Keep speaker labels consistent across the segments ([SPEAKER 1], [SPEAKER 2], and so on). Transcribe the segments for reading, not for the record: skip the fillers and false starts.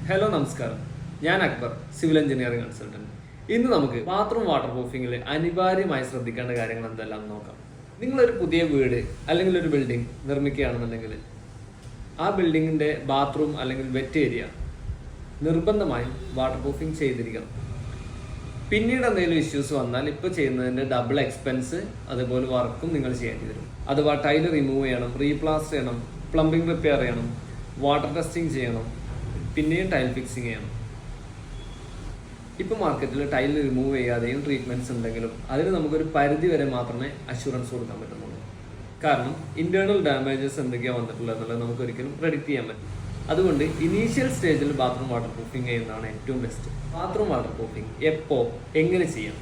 [SPEAKER 1] Hello നമസ്കാരം, ഞാൻ Akbar, civil engineering consultant. ഇന്ന് നമുക്ക് ബാത്റൂം വാട്ടർ പ്രൂഫിംഗിൽ അനിവാര്യമായി ശ്രദ്ധിക്കേണ്ട കാര്യങ്ങൾ എന്തെല്ലാം നോക്കാം. നിങ്ങളൊരു പുതിയ വീട് അല്ലെങ്കിൽ ഒരു ബിൽഡിംഗ് നിർമ്മിക്കുകയാണെന്നുണ്ടെങ്കിൽ ആ ബിൽഡിങ്ങിന്റെ ബാത്റൂം അല്ലെങ്കിൽ വെറ്റ് ഏരിയ നിർബന്ധമായും വാട്ടർ പ്രൂഫിംഗ് ചെയ്തിരിക്കണം. പിന്നീട് എന്തെങ്കിലും ഇഷ്യൂസ് വന്നാൽ ഇപ്പോൾ ചെയ്യുന്നതിന്റെ ഡബിൾ എക്സ്പെൻസ് അതുപോലെ വർക്കും നിങ്ങൾ ചെയ്യേണ്ടി വരും. അഥവാ ടൈല് റിമൂവ് ചെയ്യണം, റീപ്ലാസ്റ്റർ ചെയ്യണം, പ്ലംബിംഗ് റിപ്പയർ ചെയ്യണം, വാട്ടർ ടെസ്റ്റിംഗ് ചെയ്യണം, പിന്നെയും ടൈൽ ഫിക്സിങ് ചെയ്യണം. ഇപ്പോൾ മാർക്കറ്റിൽ ടൈൽ റിമൂവ് ചെയ്യാതെയും ട്രീറ്റ്മെന്റ്സ് ഉണ്ടെങ്കിലും അതിന് നമുക്കൊരു പരിധി വരെ മാത്രമേ അഷുറൻസ് കൊടുക്കാൻ പറ്റുന്നുള്ളൂ. കാരണം ഇന്റേണൽ ഡാമേജസ് എന്തൊക്കെയാണ് വന്നിട്ടുള്ളത് എന്നുള്ളത് നമുക്ക് ഒരിക്കലും പ്രെഡിക്റ്റ് ചെയ്യാൻ പറ്റും. അതുകൊണ്ട് ഇനീഷ്യൽ സ്റ്റേജിൽ ബാത്റൂം വാട്ടർ പ്രൂഫിംഗ് ചെയ്യുന്നതാണ് ഏറ്റവും ബെസ്റ്റ്. ബാത്റൂം വാട്ടർ പ്രൂഫിംഗ് എപ്പോൾ എങ്ങനെ ചെയ്യാം?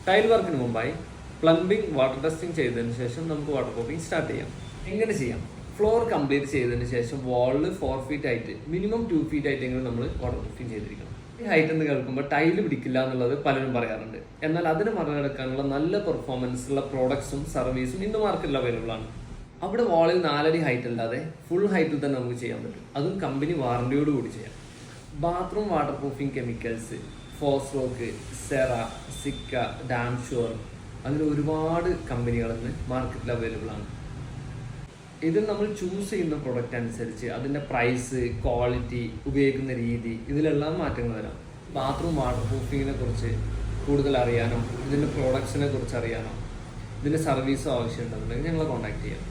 [SPEAKER 1] ടൈൽ വർക്കിന് മുമ്പായി പ്ലംബിംഗ് വാട്ടർ ടെസ്റ്റിംഗ് ചെയ്തതിന് ശേഷം നമുക്ക് വാട്ടർ പ്രൂഫിംഗ് സ്റ്റാർട്ട് ചെയ്യാം. എങ്ങനെ ചെയ്യാം? ഫ്ലോർ കംപ്ലീറ്റ് ചെയ്തതിന് ശേഷം വാളിൽ 4 ഫീറ്റ് ഹൈറ്റ്, മിനിമം 2 ഫീറ്റ് ഹൈറ്റെങ്കിലും നമ്മൾ വാട്ടർ പ്രൂഫിംഗ് ചെയ്തിരിക്കണം. ഈ ഹൈറ്റ് എന്ന് കേൾക്കുമ്പോൾ ടൈല് പിടിക്കില്ല എന്നുള്ളത് പലരും പറയാറുണ്ട്. എന്നാൽ അതിന് മറികടക്കാനുള്ള നല്ല പെർഫോമൻസ് ഉള്ള പ്രോഡക്ട്സും സർവീസും ഇന്ന് മാർക്കറ്റിൽ അവൈലബിൾ ആണ്. അവിടെ വാളിൽ 4 അടി ഹൈറ്റ് അല്ലാതെ ഫുൾ ഹൈറ്റിൽ തന്നെ നമുക്ക് ചെയ്യാൻ പറ്റും. അതും കമ്പനി വാറണ്ടിയോട് കൂടി ചെയ്യാം. Bathroom water proofing chemicals Fosroc, Cera, Sika, Damsure, അങ്ങനെ ഒരുപാട് കമ്പനികൾ ഇന്ന് മാർക്കറ്റിൽ അവൈലബിൾ ആണ്. ഇതിൽ നമ്മൾ ചൂസ് ചെയ്യുന്ന പ്രൊഡക്റ്റ് അനുസരിച്ച് അതിൻ്റെ പ്രൈസ്, ക്വാളിറ്റി, ഉപയോഗിക്കുന്ന രീതി, ഇതിലെല്ലാം മാറ്റങ്ങൾ വരാം. ബാത്റൂം വാട്ടർ പ്രൂഫിങ്ങിനെ കുറിച്ച് കൂടുതൽ അറിയാനോ ഇതിൻ്റെ പ്രോഡക്ട്സിനെ കുറിച്ച് അറിയാനോ ഇതിൻ്റെ സർവീസോ ആവശ്യമുണ്ടെന്നുണ്ടെങ്കിൽ ഞങ്ങളെ കോൺടാക്ട് ചെയ്യാം.